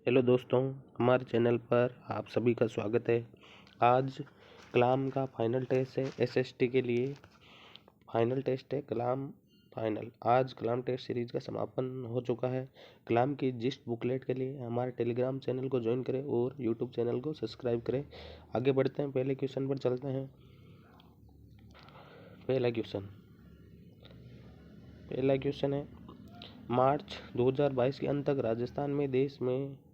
Hello दोस्तों, हमारे channel पर आप सभी का स्वागत है। आज कलाम का फाइनल टेस्ट है। एसएसटी के लिए फाइनल टेस्ट है कलाम फाइनल। आज कलाम टेस्ट सीरीज का समापन हो चुका है। कलाम की जिस्ट बुकलेट के लिए हमारे टेलीग्राम चैनल को ज्वाइन करें और यूट्यूब चैनल को सब्सक्राइब करें। आगे बढ़ते हैं, पहले क्वेश्चन पर चलते हैं। पहला क्वेश्चन है, मार्च 2022 के अंत तक राजस्थान में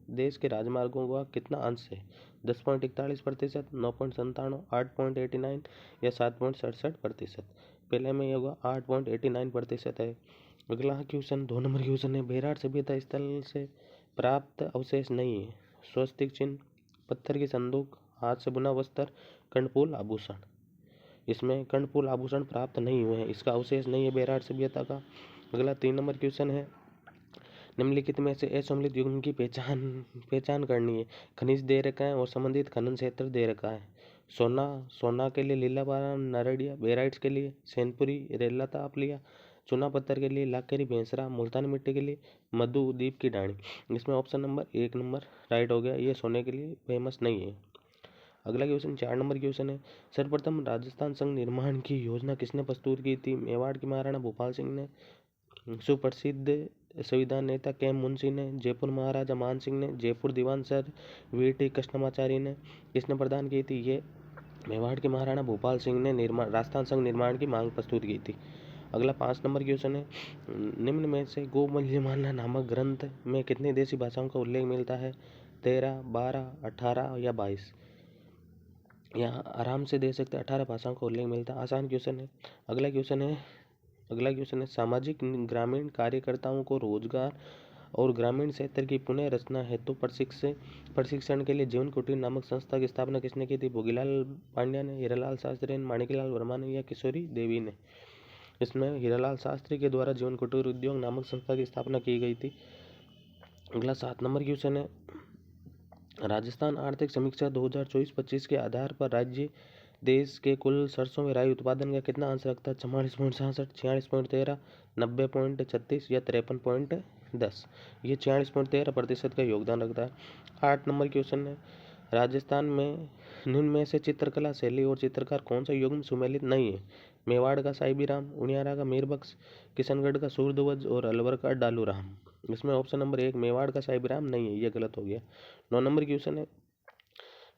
देश के राजमार्गों का कितना अंश है? 10.41%, 9.97, 8.89 या 7.67%। पहले में ये होगा 8.89% है। अगला क्वेश्चन 2 नंबर क्वेश्चन है, बेरार सभ्यता स्थल से प्राप्त अवशेष नहीं है। स्वस्तिक चिन्ह, पत्थर की संदूक, हाथ से बुना वस्त्र, कर्णफूल आभूषण। इसमें कर्णफूल आभूषण प्राप्त नहीं हुए हैं, इसका अवशेष नहीं है बेरार सभ्यता का। अगला 3 नंबर क्वेश्चन है, निम्नलिखित में से असम्मिलित युग्म की पहचान करनी है। खनिज दे रखा है और संबंधित खनन क्षेत्र दे रखा है। सोना के लिए लीलाबाराम नारडिया, बेराइट्स के लिए सैनपुरी रेला तापलिया, चूना पत्थर के लिए लाखेरी भेंसरा, मुल्तानी मिट्टी के लिए मधुदीप की डाणी। इसमें ऑप्शन नंबर 1 नंबर राइट हो गया, ये सोने के लिए फेमस नहीं है। अगला क्वेश्चन 4 नंबर क्वेश्चन है, सर्वप्रथम राजस्थान संघ निर्माण की योजना किसने प्रस्तुत की थी? मेवाड़ के महाराणा भूपाल सिंह ने, सुप्रसिद्ध संविधान नेता के मुंशी ने, जयपुर महाराजा मान सिंह ने, जयपुर दीवान सर वीटी कृष्णमाचारी ने। किसने प्रदान की थी? ये मेवाड़ के महाराणा भूपाल सिंह ने राजस्थान संघ निर्माण की मांग प्रस्तुत की थी। अगला 5 नंबर क्वेश्चन है, निम्न में से गोमल्यमाला नामक ग्रंथ में कितनी देशी भाषाओं का उल्लेख मिलता है? 13, 12, 18 या 22। यहाँ आराम से दे सकते 18 भाषाओं का उल्लेख मिलता है। आसान क्वेश्चन है। अगला क्वेश्चन है, सामाजिक ग्रामीण कार्यकर्ताओं को रोजगार और ग्रामीण क्षेत्र की पुनः रचना हेतु प्रशिक्षण के लिए जीवन कुटीर नामक संस्था की स्थापना किसने की थी? भोगीलाल पांड्या ने, हीरालाल शास्त्री ने, माणिकलाल वर्मा ने या किशोरी देवी ने। इसमें हीरालाल शास्त्री के द्वारा जीवन कुटीर उद्योग नामक संस्था की स्थापना की गई थी। अगला 7 नंबर क्वेश्चन है, राजस्थान आर्थिक समीक्षा 2024-25 के आधार पर राज्य देश के कुल सरसों में राई उत्पादन का कितना अंश रखता है? 44.66, 46.13, 90.36 या 53.10। ये 46.13% का योगदान रखता है। 8 नंबर क्वेश्चन है, राजस्थान में निम्न में से चित्रकला शैली और चित्रकार कौन सा युग्म सुमेलित नहीं है? मेवाड़ का साहिबीराम, उनियारा का मीरबख्श, किशनगढ़ का सूरध्वज और अलवर का डालूराम। इसमें ऑप्शन नंबर 1 मेवाड़ का साहिबीराम नहीं है, ये गलत हो गया। 9 नंबर क्वेश्चन है,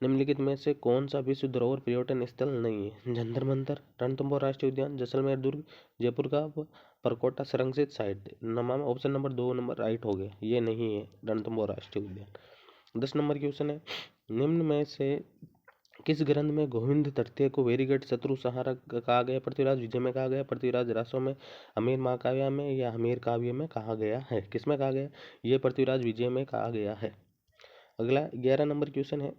निम्नलिखित में से कौन सा विश्व धरोहर पर्यटन स्थल नहीं है? जंतर मंतर, रणथंभौर राष्ट्रीय उद्यान, जैसलमेर दुर्ग, जयपुर का परकोटा संरक्षित site. Option number 2 number right हो गया, ये नहीं है रणथंभौर राष्ट्रीय उद्यान। 10 नंबर क्वेश्चन है, निम्न में से किस ग्रंथ में गोविंद तृतीय को वेरीगढ़ शत्रु संहारक कहा गया? पृथ्वीराज विजय में कहा गया, पृथ्वीराज रासो में, हमीर महाकाव्य में या हमीर काव्य में कहा गया है? किसमें कहा गया? ये पृथ्वीराज विजय में कहा गया है। अगला 11 नंबर क्वेश्चन है,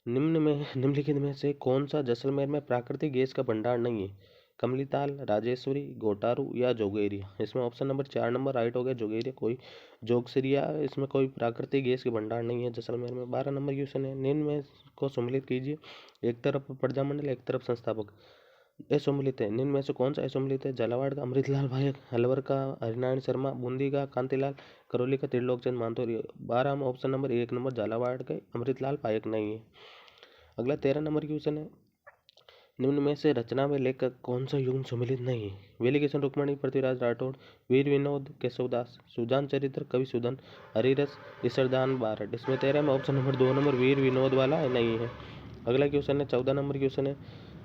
निम्नलिखित में से कौन सा जैसलमेर में प्राकृतिक गैस का भंडार नहीं है? कमलीताल, राजेश्वरी, गोटारू या जोगेरिया। इसमें ऑप्शन नंबर 4 नंबर राइट हो गया, जोगेरिया जोगसरिया, इसमें कोई प्राकृतिक गैस के भंडार नहीं है जैसलमेर में। 12 नंबर क्वेश्चन है, निम्न में को सम्मिलित कीजिए। एक तरफ प्रजामंडल, एक तरफ संस्थापक। असम्मिलित है, निम्न में से कौन सा असम्मिलित है? झालावाड़ का अमृतलाल पायक, अलवर का हरिनारायण शर्मा, बूंदी का कांतिलाल, करौली का त्रिलोकचंद मांथोरी। 12 में ऑप्शन नंबर 1 नंबर झालावाड़ के अमृतलाल पायक नहीं है। अगला 13 नंबर क्वेश्चन है, निम्न में से रचना में लेखक कौन सा युग्म सम्मिलित नहीं है? वेली किशन रुक्मणी, पृथ्वीराज राठौड़, वीर विनोद, केशवदास, सुजान चरित्र, कवि सुधन, हरिरस, ईश्वरदान बारड। इसमें 13 में ऑप्शन नंबर 2 नंबर वीर विनोद वाला नहीं है। अगला क्वेश्चन है 14 नंबर क्वेश्चन है,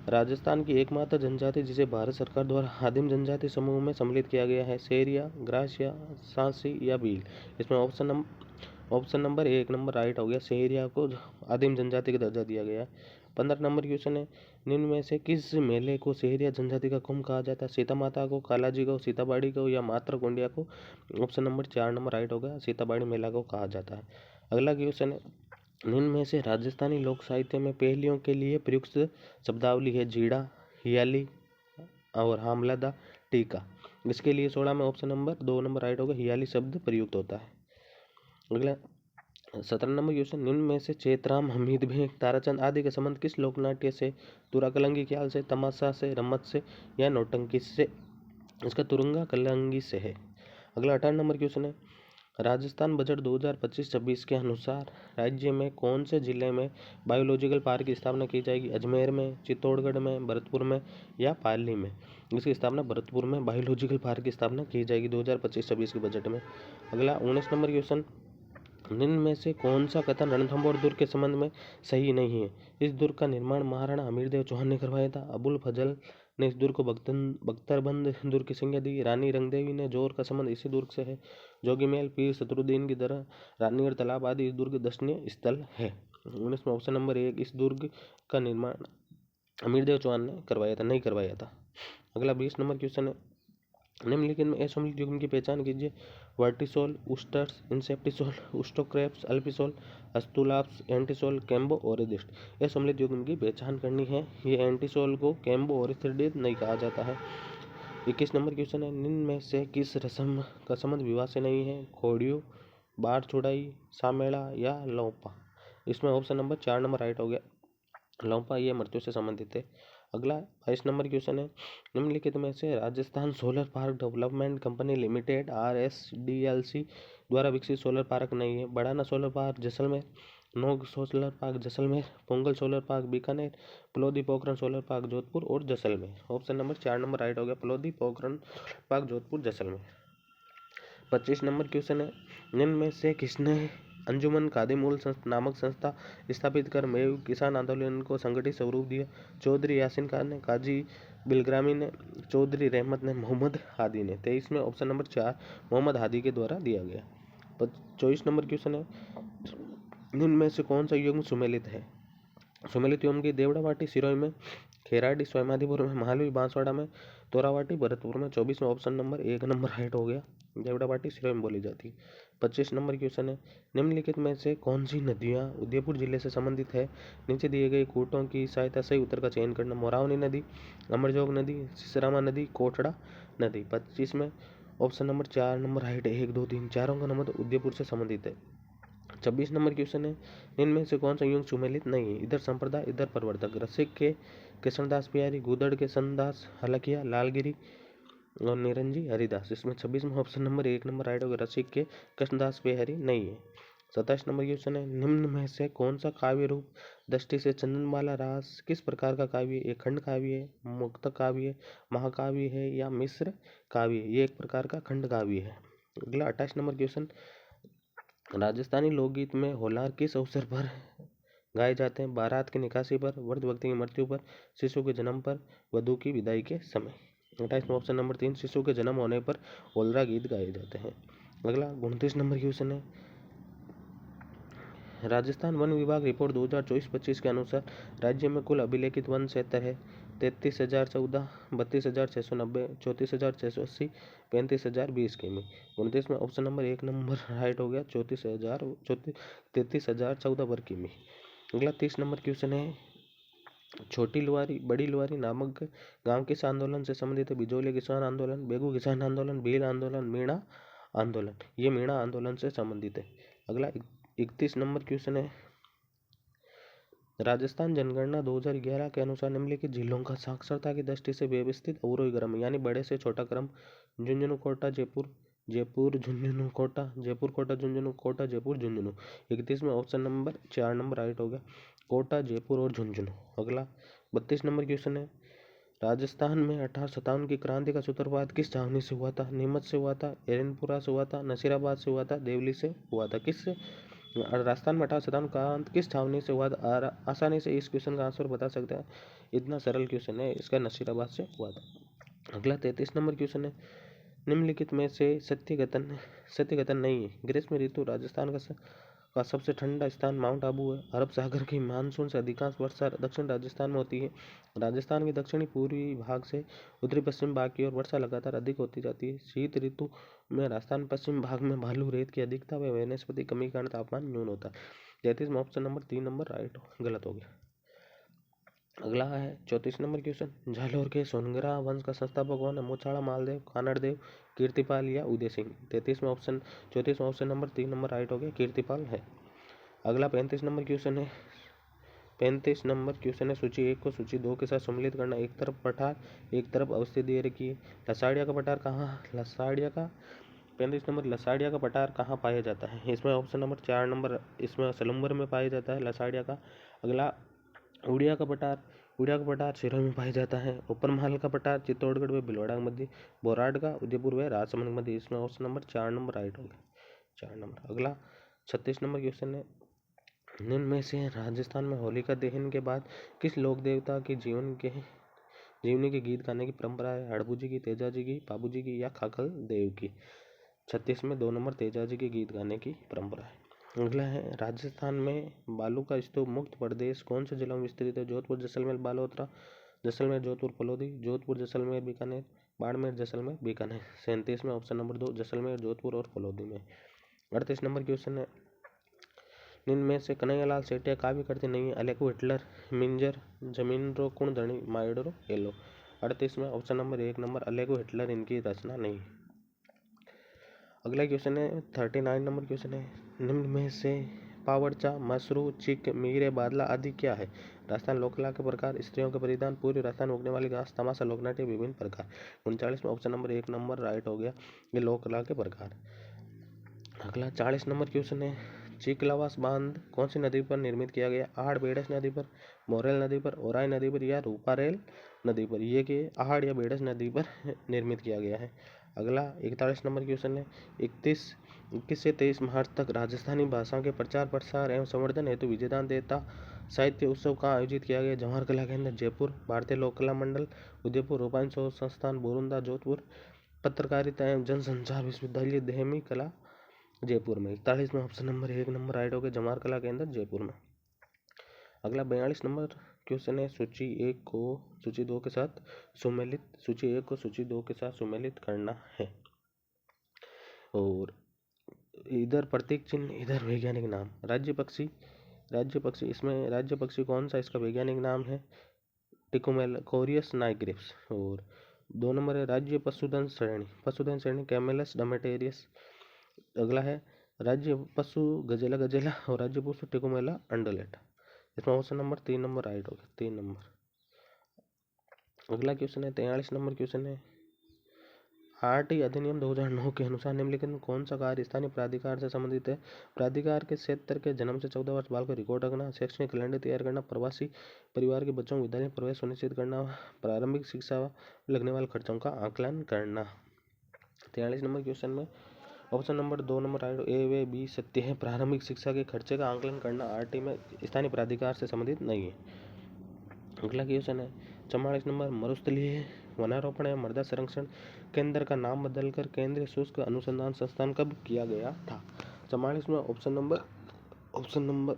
राजस्थान की एकमात्र जनजाति जिसे भारत सरकार द्वारा आदिम जनजाति समूह में सम्मिलित किया गया है? सेरिया, ग्रासिया, सांसी या भील। इसमें ऑप्शन नंबर 1 नंबर राइट हो गया, सेरिया को आदिम जनजाति का दर्जा दिया गया है। 15 नंबर क्वेश्चन है, निम्न में से किस मेले को सेहरिया जनजाति का कुंभ कहा जाता है? सीता माता को, कालाजी को, सीताबाड़ी को या मात्र गोंडिया को। ऑप्शन नंबर 4 नंबर राइट होगा, सीताबाड़ी मेला को कहा जाता है। अगला क्वेश्चन है, निम्न में से राजस्थानी लोक साहित्य में पहेलियों के लिए प्रयुक्त शब्दावली है? जीड़ा, हियाली और हामलादा, टीका। इसके लिए 16 में ऑप्शन नंबर 2 नंबर राइट होगा, हियाली शब्द प्रयुक्त होता है। अगला 17 नंबर क्वेश्चन, निम्न में से चैतराम, हमीद भेग, ताराचंद आदि का संबंध किस लोकनाट्य से? तुरा कलंगी ख्याल से, तमाशा से, रम्मत से या नौटंकी से। इसका तुरंगा कलंगी से है। अगला 18 नंबर क्वेश्चन है, राजस्थान बजट 2025-26 के अनुसार राज्य में कौन से जिले में बायोलॉजिकल पार्क की स्थापना की जाएगी? अजमेर में, चित्तौड़गढ़ में, भरतपुर में या पाली में? इसकी स्थापना भरतपुर में बायोलॉजिकल पार्क की स्थापना की जाएगी 2025-26 के बजट में। अगला 19 नंबर क्वेश्चन, निम्न में से कौन सा कथन रणथंभौर दुर्ग के संबंध में सही नहीं है? इस दुर्ग का निर्माण महाराणा हमीरदेव चौहान ने करवाया था। अबुल फजल ने इस दुर्ग को बख्तरबंद दुर्ग की संज्ञा दी। रानी रंगदेवी ने जोर का संबंध इसी दुर्ग से है। जोगीमेल, पीर शत्रुद्दीन की तरह रानी और तालाब आदि इस दुर्ग दर्शनीय स्थल है। 19 में ऑप्शन नंबर 1, इस दुर्ग का निर्माण हमीरदेव चौहान ने करवाया था, नहीं करवाया था। अगला 20 नंबर क्वेश्चन है, निम्नलिखित में असम्मिलित युग्म की पहचान कीजिए। Vertisol, usterts, inceptisol, ustochrepts, alfisol, अस्तुलाप्स, एंटीसोल, कैम्बो ओरिडिस्ट। असम्मिलित युग्म की पहचान करनी है। ये एंटीसोल को कैम्बो ओरिडिस्ट नहीं कहा जाता है। 21 नंबर क्वेश्चन है, निम्न में से किस रस्म का संबंध विवाह से नहीं है? खोड़ियों, बाढ़ चुड़ाई, सामेड़ा या लौपा? इसमें ऑप्शन नंबर 4 नंबर राइट हो गया। लौपा ये मृत्यु से संबंधित है। अगला 22 नंबर क्वेश्चन है, निम्नलिखित में से Rajasthan solar park development company limited RSDLC द्वारा विकसित सोलर पार्क नहीं है? बढ़ाना solar park Jaisalmer, Nokh solar park Jaisalmer, Pongal solar park Bikaner, Phalodi Pokhran solar park Jodhpur और Jaisalmer. Option number 4 number right हो गया, Phalodi Pokhran park Jodhpur Jaisalmer. 25 number question है, निम्न में से किसने अंजुमन खादिमुल नामक संस्था स्थापित कर मेव किसान आंदोलन को संगठित स्वरूप दिया? चौधरी यासीन खान ने, काजी बिलग्रामी ने, चौधरी रहमत ने, मोहम्मद हादी ने। 23 में ऑप्शन नंबर 4 मोहम्मद हादी के द्वारा दिया गया। 24 नंबर क्वेश्चन है, निम्न में से कौन सा युग्म सुमेलित है? सुमेलित युग्म की देवड़ावाटी सिरोही में, खेराडी स्वयमाधिपुर में, महालवी बांसवाड़ा में, तोरावाटी भरतपुर में। 24 में ऑप्शन नंबर 1 नंबर राइट हो गया, देवड़ावाटी सिरोही में बोली जाती है। 25 नंबर क्वेश्चन है, निम्नलिखित में से कौन सी नदियाँ उदयपुर जिले से संबंधित है? नीचे दिए गए कूटों की सहायता सही उत्तर का चयन करना। मोरावनी नदी, अमरजोग नदी, सिसरामा नदी, कोटड़ा नदी। 25 में ऑप्शन नंबर 4 नंबर राइट है, 1 2 3 चारों का नंबर उदयपुर से संबंधित है। 26 नंबर क्वेश्चन है, इनमें से कौन सा युग सुमेलित नहीं है? इधर संप्रदाय, इधर प्रवर्तक। रसिक के कृष्णदास बिहारी, गुदड़ के संतदास, हलकिया, लालगिरी और निरंजी हरिदास। इसमें 26 में ऑप्शन नंबर 1 नंबर राइट होगा, रसिक के कृष्णदास बिहारी नहीं है। 27 नंबर क्वेश्चन है, निम्न में से कौन सा काव्य रूप दृष्टि से चंदनमाला रास किस प्रकार का काव्य? एक खंड काव्य है, मुक्त काव्य, महाकाव्य है या मिश्र काव्य? ये एक प्रकार का खंड काव्य है। अगला 28 नंबर क्वेश्चन, राजस्थानी लोकगीत में होलार किस अवसर पर गाए जाते हैं? बारात की निकासी पर, वृद्ध व्यक्ति की मृत्यु पर, शिशु के जन्म पर, वधू की विदाई के समय। 28 में ऑप्शन नंबर 3 शिशु के जन्म होने पर होलरा गीत गाए जाते हैं। अगला 29 नंबर क्वेश्चन है, राजस्थान वन विभाग रिपोर्ट 2024-25 के अनुसार राज्य में कुल अभिलेखित वन क्षेत्र है 33,014, 32,690, 34,680, 35,020 किमी। 29 में ऑप्शन नंबर 1 नंबर राइट हो गया, 33,014 वर्ग किमी। अगला 30 नंबर क्वेश्चन है, छोटी लुआरी बड़ी लुआरी नामक गांव किस आंदोलन से संबंधित है? बिजोली किसान आंदोलन, बेगू किसान आंदोलन, भील आंदोलन, मीणा आंदोलन। ये मीणा आंदोलन से संबंधित है। अगला 31 नंबर क्वेश्चन है, राजस्थान जनगणना 2011 के अनुसार निम्नलिखित जिलों का साक्षरता की दृष्टि से व्यवस्थित अवरोही क्रम यानी बड़े से छोटा क्रम। झुंझुनू, कोटा, जयपुर, जयपुर, झुंझुनू, कोटा, जयपुर, कोटा, झुंझुनू, कोटा, जयपुर, झुंझुनू। 31 में ऑप्शन नंबर 4 नंबर राइट हो गया, कोटा, जयपुर और झुंझुनू। अगला 32 नंबर क्वेश्चन है, राजस्थान में 1857 की क्रांति का सूत्रपात किस छावनी से हुआ था? नीमच से हुआ था, एरनपुरा से हुआ था, नसीराबाद से हुआ था, देवली से हुआ था? किससे राजस्थान में 1857 का किस छावनी से हुआ था? आसानी से इस क्वेश्चन का आंसर बता सकते हैं, इतना सरल क्वेश्चन है, इसका नसीराबाद से हुआ था। अगला 33 नंबर क्वेश्चन है, निम्नलिखित में से सत्य कथन नहीं है। ग्रीष्म ऋतु राजस्थान का सबसे ठंडा स्थान माउंट आबू है। अरब सागर की मानसून से अधिकांश वर्षा दक्षिण राजस्थान में होती है। राजस्थान के दक्षिणी पूर्वी भाग से उत्तरी पश्चिम भाग की ओर वर्षा लगातार अधिक होती जाती है। शीत ऋतु में राजस्थान पश्चिम भाग में बालू रेत की अधिकता व वनस्पति कमी के कारण तापमान न्यून होता है। 33 में ऑप्शन नंबर 3 नंबर राइट गलत हो गया। अगला है 34 नंबर क्वेश्चन, झालोर के सोनगरा वंश का संस्थापक कौन है? मोचाड़ा, मालदेव, कानड़देव, कीर्तिपाल या उदय सिंह। 34 में ऑप्शन नंबर 3 नंबर राइट हो गया, कीर्तिपाल है। अगला 35 नंबर क्वेश्चन है, 35 नंबर क्वेश्चन है, सूची 1 को सूची 2 के साथ सम्मिलित करना। एक तरफ पठार, एक तरफ अवस्थी दे रखी है। लसाड़िया का पठार कहाँ? लसाड़िया का 35 नंबर, लसाड़िया का पठार कहाँ पाया जाता है? इसमें ऑप्शन नंबर 4 नंबर, इसमें सलम्बर में पाया जाता है लसाड़िया का। अगला उड़िया का पठार, उड़िया का पठार सिरोही में पाया जाता है। ऊपर महल का पठार चित्तौड़गढ़ व भीलवाड़ा के मध्य, बोराड का उदयपुर व राजसमंद के मध्य। इसमें ऑप्शन नंबर 4 नंबर राइट हो गया, 4 नंबर। अगला 36 नंबर क्वेश्चन है, निम्न में से राजस्थान में होलिका दहन के बाद किस लोक देवता के जीवनी के गीत गाने की परंपरा है? हड़बू जी की, तेजा जी की, बाबू जी की या खाकल देव की? 36 में 2 नंबर तेजा जी के गीत गाने की परंपरा है। अगला है, राजस्थान में बालू का स्तूप मुक्त प्रदेश कौन से जिलों में विस्तृत है? जोधपुर, जैसलमेर, बालोतरा, जैसलमेर, जोधपुर, फलोदी, जोधपुर, जैसलमेर, बीकानेर, बाड़मेर, जैसलमेर, बीकानेर। 37 में ऑप्शन नंबर 2 जैसलमेर, जोधपुर और फलोदी में। 38 नंबर क्वेश्चन है, निम्न में से कन्हैयालाल सेठिया काव्य करते नहीं है? अलेको हिटलर, मिंजर, जमीन रो कुण धनी, माइडरो एलो। 38 में ऑप्शन नंबर 1 नंबर अलेको हिटलर इनकी रचना नहीं। अगला क्वेश्चन है 39 नंबर क्वेश्चन है, निम्न में से पावरचा, मसरू, चिक, मीरे, बादला आदि क्या है? राजस्थान लोककला के प्रकार, स्त्रियों के परिधान, पूर्वी राजस्थान उगने वाली घास, तमाशा, लोकनाट्य, विभिन्न प्रकार। 39 में ऑप्शन नंबर 1 नंबर राइट हो गया, ये लोककला के प्रकार। अगला 40 नंबर क्वेश्चन है, चिकलावास बांध कौन सी नदी पर निर्मित किया गया? आहड़ बेडस नदी पर, मोरेल नदी पर, ओराई नदी पर या रूपारेल नदी पर? ये कि आहड़ या बेडस नदी पर निर्मित किया गया है। अगला 41 नंबर क्वेश्चन है, 21 से 23 मार्च तक राजस्थानी भाषा के प्रचार प्रसार एवं संवर्धन हेतु विजयदान देता साहित्य उत्सव कहाँ आयोजित किया गया? जवाहर कला केंद्र जयपुर, भारतीय लोक कला मंडल उदयपुर, रूपायन शोध संस्थान बोरुंदा जोधपुर, पत्रकारिता एवं जनसंचार विश्वविद्यालय देहमी कला जयपुर में। 41 में ऑप्शन नंबर 1 नंबर राइट हो गया, जवाहर कला केंद्र जयपुर में। अगला 42 नंबर क्वेश्चन है, सूची 1 को सूची 2 के साथ सुमेलित, सूची 1 को सूची 2 के साथ सुमेलित करना है। और इधर प्रतीक चिन्ह, इधर वैज्ञानिक नाम। राज्य पक्षी, इसमें राज्य पक्षी कौन सा? इसका वैज्ञानिक नाम है टिकोमेकोरियस नाइग्रिप्स। और 2 नंबर है, राज्य पशुधन श्रेणी कैमेलस डोमेटेरियस। अगला है, राज्य पशु गजेला और राज्य पशु टिकोमेला अंडोलेटा। इसमें ऑप्शन नंबर 3 नंबर राइट हो गया, 3 नंबर। अगला क्वेश्चन है 43 नंबर क्वेश्चन है, आरटी अधिनियम 2009 के अनुसार निम्नलिखित में कौन सा कार्य स्थानीय प्राधिकार से संबंधित है? प्राधिकार के क्षेत्र के जन्म से 14 वर्ष बाल को रिकॉर्ड रखना, शैक्षणिक कैलेंडर तैयार करना, प्रवासी परिवार के बच्चों को विद्यालय में प्रवेश सुनिश्चित करना, प्रारंभिक शिक्षा लगने वाले खर्चों का आकलन करना। 43 नंबर क्वेश्चन में ऑप्शन नंबर 2 नंबर राइट, ए व बी सत्य है। प्रारंभिक शिक्षा के खर्चे का आकलन करना आरटी में स्थानीय प्राधिकार से संबंधित नहीं है। अगला क्वेश्चन है 44 नंबर, मरुस्थलीय वनारोपण एवं मृदा संरक्षण केंद्र का नाम बदलकर केंद्रीय शुष्क अनुसंधान संस्थान कब किया गया था? 44 में ऑप्शन नंबर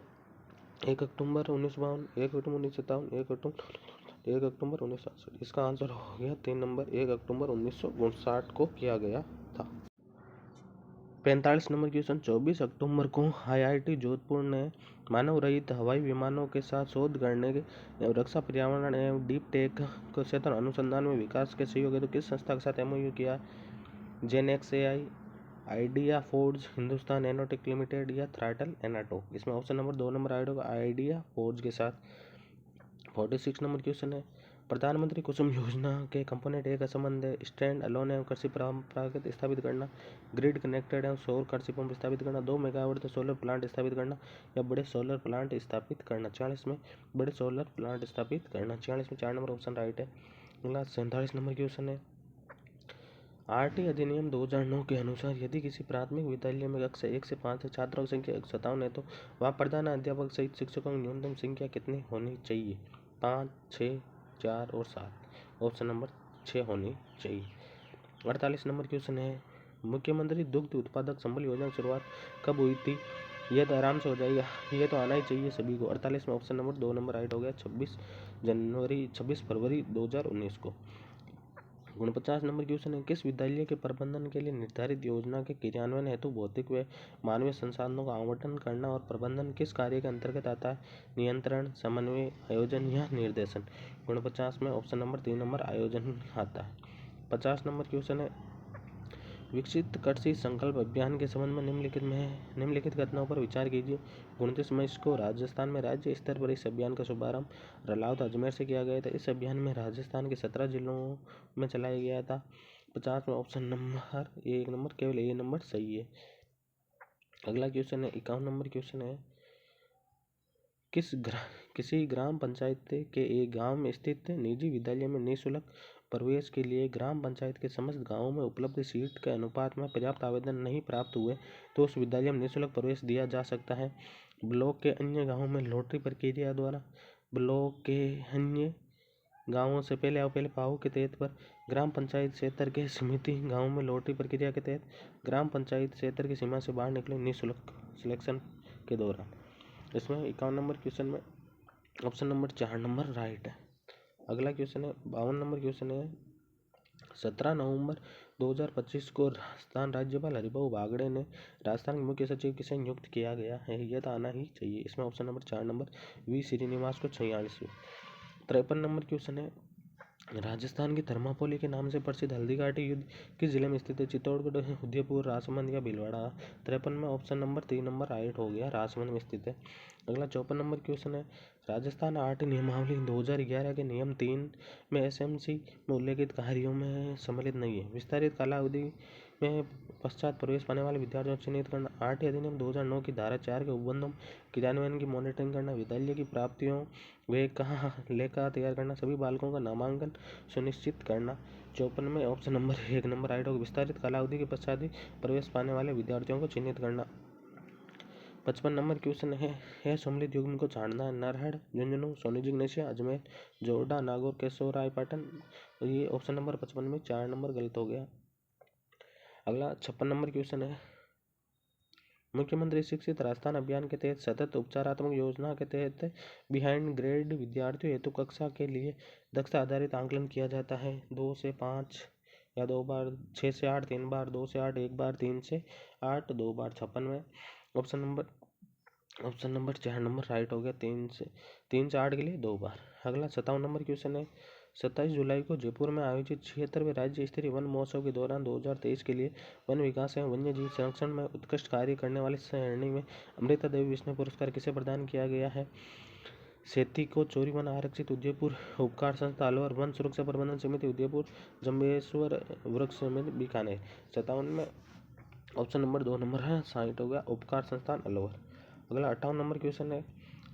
1 अक्टूबर 1952, 1 अक्टूबर 1957, 1 अक्टूबर 1968। इसका आंसर हो गया 3 नंबर, 1 अक्टूबर 1959 को किया गया था। 45 नंबर क्वेश्चन, 24 अक्टूबर को IIT जोधपुर ने मानव रहित हवाई विमानों के साथ शोध करने के रक्षा, पर्यावरण एवं डीप टेक को क्षेत्र अनुसंधान में विकास के सहयोग हेतु किस संस्था के साथ MOU किया? JNXAI, idea forge, Hindustan aeronautics limited या थ्राटल एनाटो? इसमें ऑप्शन नंबर 2 नंबर राइट होगा, आइडिया फोर्ज के साथ। 46 नंबर क्वेश्चन है, प्रधानमंत्री कुसुम योजना के कंपोनेंट ए का संबंध है स्टैंड अलोन एवं कृषि प्रागत स्थापित करना, ग्रिड कनेक्टेड एवं सौर कृषि पंप स्थापित करना, 2 मेगावाट सोलर प्लांट स्थापित करना या बड़े सोलर प्लांट स्थापित करना। 40 में बड़े सोलर प्लांट स्थापित करना। 40 में 4 नंबर ऑप्शन राइट है। अगला 47 नंबर क्वेश्चन है, आरटी अधिनियम 2009 के अनुसार यदि किसी प्राथमिक विद्यालय में कक्षा 1 से 5 छात्रों की संख्या 57 है तो वहाँ प्रधान अध्यापक सहित शिक्षकों की न्यूनतम संख्या कितनी होनी चाहिए? 5, 6, 4 और 7। ऑप्शन नंबर 6 होनी चाहिए। 48 नंबर क्वेश्चन है, मुख्यमंत्री दुग्ध उत्पादक संबल योजना की शुरुआत कब हुई थी? ये तो आराम से हो जाएगा, ये तो आना ही चाहिए सभी को। 48 में ऑप्शन नंबर 2 नंबर राइट हो गया, 26 फरवरी 2019 को। 49 नंबर क्वेश्चन है, किस विद्यालय के प्रबंधन के लिए निर्धारित योजना के क्रियान्वयन हेतु भौतिक व मानवीय संसाधनों का आवंटन करना और प्रबंधन किस कार्य के अंतर्गत आता है? नियंत्रण, समन्वय, आयोजन या निर्देशन? 49 में ऑप्शन नंबर 3 नंबर आयोजन आता है। 50 नंबर क्वेश्चन है, विकसित कृषि संकल्प अभियान के संबंध में निम्नलिखित घटनाओं पर विचार कीजिए। 29 मई को राजस्थान में राज्य स्तर पर इस अभियान का शुभारंभ रलावत अजमेर से किया गया था। इस अभियान में राजस्थान के 17 जिलों में चलाया गया था। 50 में ऑप्शन नंबर 1 नंबर केवल ए नंबर सही है। अगला क्वेश्चन है 51 नंबर क्वेश्चन है, किसी ग्राम पंचायत के एक गांव में स्थित निजी विद्यालय में निःशुल्क प्रवेश के लिए ग्राम पंचायत के समस्त गांवों में उपलब्ध सीट के अनुपात में पर्याप्त आवेदन नहीं प्राप्त हुए तो उस विद्यालय में निःशुल्क प्रवेश दिया जा सकता है। ब्लॉक के अन्य गांवों में लॉटरी प्रक्रिया द्वारा, ब्लॉक के अन्य गांवों से पहले पाव के तहत पर, ग्राम पंचायत क्षेत्र के समिति गांवों में लॉटरी प्रक्रिया के तहत, ग्राम पंचायत क्षेत्र की सीमा से बाहर निकले निःशुल्क सिलेक्शन के दौरान। इसमें 51 नंबर क्वेश्चन में ऑप्शन नंबर 4 नंबर राइट है। अगला क्वेश्चन है 52 नंबर क्वेश्चन है, 17 नवंबर 2025 को राजस्थान राज्यपाल हरिभाऊ बागड़े ने राजस्थान के मुख्य सचिव किसे नियुक्त किया गया है? यह तो आना ही चाहिए। इसमें option number 4 number V Srinivas को 46। 53 नंबर क्वेश्चन है, राजस्थान की थर्माकोली के नाम से प्रसिद्ध हल्दी घाटी युद्ध किस जिले में स्थित है? चित्तौड़गढ़, उदयपुर, राजसमंद या भीलवाड़ा? 53 में ऑप्शन नंबर 3 नंबर राइट हो गया, राजसमंद में स्थित है। अगला 54 नंबर क्वेश्चन है, राजस्थान आर्ट नियमावली 2011 के नियम 3 में एसएमसी में उल्लेखित कार्यों में सम्मिलित नहीं है। विस्तारित कालावधि में पश्चात प्रवेश पाने वाले विद्यार्थियों को चिन्हित करना, आर्ट अधिनियम 2009 की धारा 4 के उपबंधों क्रियान्वयन की मॉनिटरिंग करना, विद्यालय की प्राप्तियों वे कहाँ लेखा तैयार करना, सभी बालकों का नामांकन सुनिश्चित करना। 54 में ऑप्शन नंबर 1 नंबर राइट होगा, विस्तारित कालावधि के पश्चात ही प्रवेश पाने वाले विद्यार्थियों को चिन्हित करना। 55 नंबर क्वेश्चन है, सम्मिलित युग्म को छांटना, नरहड़, झुंझुनू, सोनी जिग्नेशिया, अजमेर, जोरडा, नागौर, केशवरायपाटन। ये ऑप्शन नंबर 55 में 4 नंबर गलत हो गया। अगला 56 नंबर क्वेश्चन है, मुख्यमंत्री शिक्षित राजस्थान अभियान के तहत सतत उपचारात्मक योजना के तहत बिहाइंड ग्रेड विद्यार्थियों हेतु कक्षा के लिए दक्षता आधारित आंकलन किया जाता है। 2 से 5 या 2 बार, 6 से 8 3 बार, 2 से 8 1 बार, 3 से 8 2 बार। 56 में ऑप्शन नंबर 4 नंबर राइट हो गया, 3 से 8 के लिए 2 बार। अगला 57 नंबर क्वेश्चन है, 27 जुलाई को जयपुर में आयोजित 76वें राज्य स्तरीय वन महोत्सव के दौरान 2023 के लिए वन विकास एवं वन्य जीव संरक्षण में उत्कृष्ट कार्य करने वाली श्रेणी में अमृता देवी विष्णु पुरस्कार किसे प्रदान किया गया है? सेती को चोरी वन आरक्षित उदयपुर, उपकार संस्था अलवर, वन सुरक्षा प्रबंधन समिति उदयपुर, जम्बेश्वर वृक्ष समिति बीकानेर। 57 में ऑप्शन नंबर 2 नंबर है, 60 हो गया, उपकार संस्थान अलवर। अगला 58 नंबर क्वेश्चन है,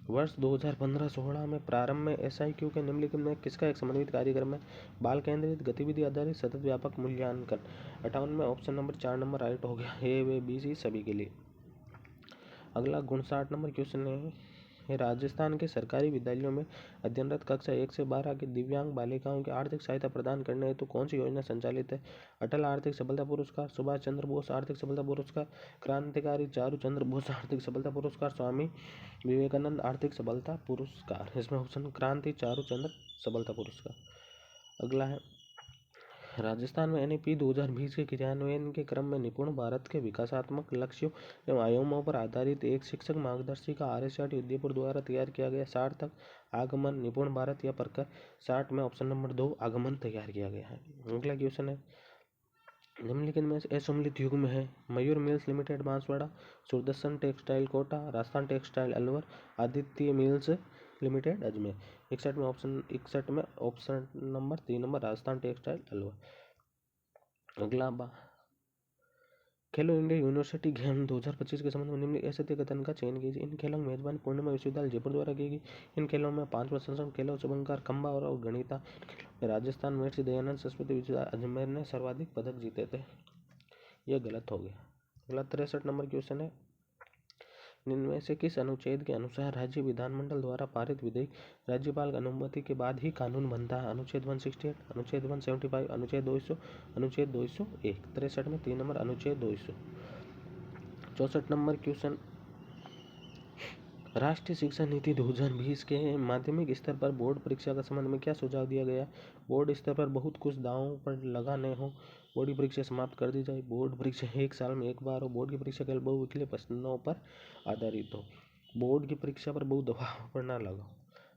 वर्ष 2015-16 में प्रारंभ में SIQ के निम्नलिखित में किसका एक समन्वित कार्यक्रम है? बाल केंद्रित, गतिविधि आधारित, सतत व्यापक मूल्यांकन। 58 में ऑप्शन नंबर 4 नंबर राइट हो गया, ए व बी सी सभी के लिए। अगला 59 नंबर क्वेश्चन है, राजस्थान के सरकारी विद्यालयों में अध्ययनरत कक्षा 1 से 12 की दिव्यांग बालिकाओं की आर्थिक सहायता प्रदान करने हेतु कौन सी योजना संचालित है? अटल आर्थिक सफलता पुरस्कार, सुभाष चंद्र बोस आर्थिक सफलता पुरस्कार, क्रांतिकारी चारू चंद्र बोस आर्थिक सफलता पुरस्कार, स्वामी विवेकानंद आर्थिक सफलता पुरस्कार। इसमें ऑप्शन क्रांति चारू चंद्र सफलता पुरस्कार। अगला है, राजस्थान में NEP 2020 के क्रियान्वयन के क्रम में निपुण भारत के विकासात्मक लक्ष्यों एवं आयामों पर आधारित एक शिक्षक मार्गदर्शिका RSRT उदयपुर द्वारा तैयार किया गया सार्थक आगमन निपुण भारत या प्रकर 60 में ऑप्शन नंबर 2 आगमन तैयार किया गया है। अगला क्वेश्चन है, निम्नलिखित में असम्मिलित युग्म है, Mayur mills limited Banswara, Sudarshan textile Kota, Rajasthan textile Alwar, Aditya mills limited Ajmer. 61 में option number 3 number Rajasthan textile Alwar. अगला खेलो इंडिया यूनिवर्सिटी गेम 2025 के संबंध में निम्न ऐसे कथन का चयन कीजिए। इन खेलों में मेजबानी पूर्णिमा विश्वविद्यालय जयपुर द्वारा की गई। इन खेलों में 5वां संस्करण खेलो शुभंकर खंबा और गणिता राजस्थान महर्षि दयानंद सरस्वती विश्वविद्यालय अजमेर ने सर्वाधिक पदक जीते थे। यह गलत हो गया। अगला 63 नंबर क्वेश्चन है, इनमें से किस अनुच्छेद के अनुसार राज्य विधानमंडल द्वारा पारित विधेयक राज्यपाल की अनुमति के बाद ही कानून बनता है? अनुच्छेद 168, अनुच्छेद 175, अनुच्छेद 200, अनुच्छेद 201। 63 में 3 नंबर अनुच्छेद 200। 64 नंबर क्वेश्चन, राष्ट्रीय शिक्षा नीति 2020 के माध्यमिक स्तर पर बोर्ड परीक्षा का संबंध में क्या सुझाव दिया गया? बोर्ड स्तर पर बहुत कुछ दांवों पर लगाने हो, बोर्ड की परीक्षा समाप्त कर दी जाए, बोर्ड परीक्षा 1 साल में 1 बार हो, बोर्ड की परीक्षा केवल बहुविकल्पीय प्रश्नों पर आधारित हो, बोर्ड की परीक्षा पर बहुत दबाव पर न लगाओ।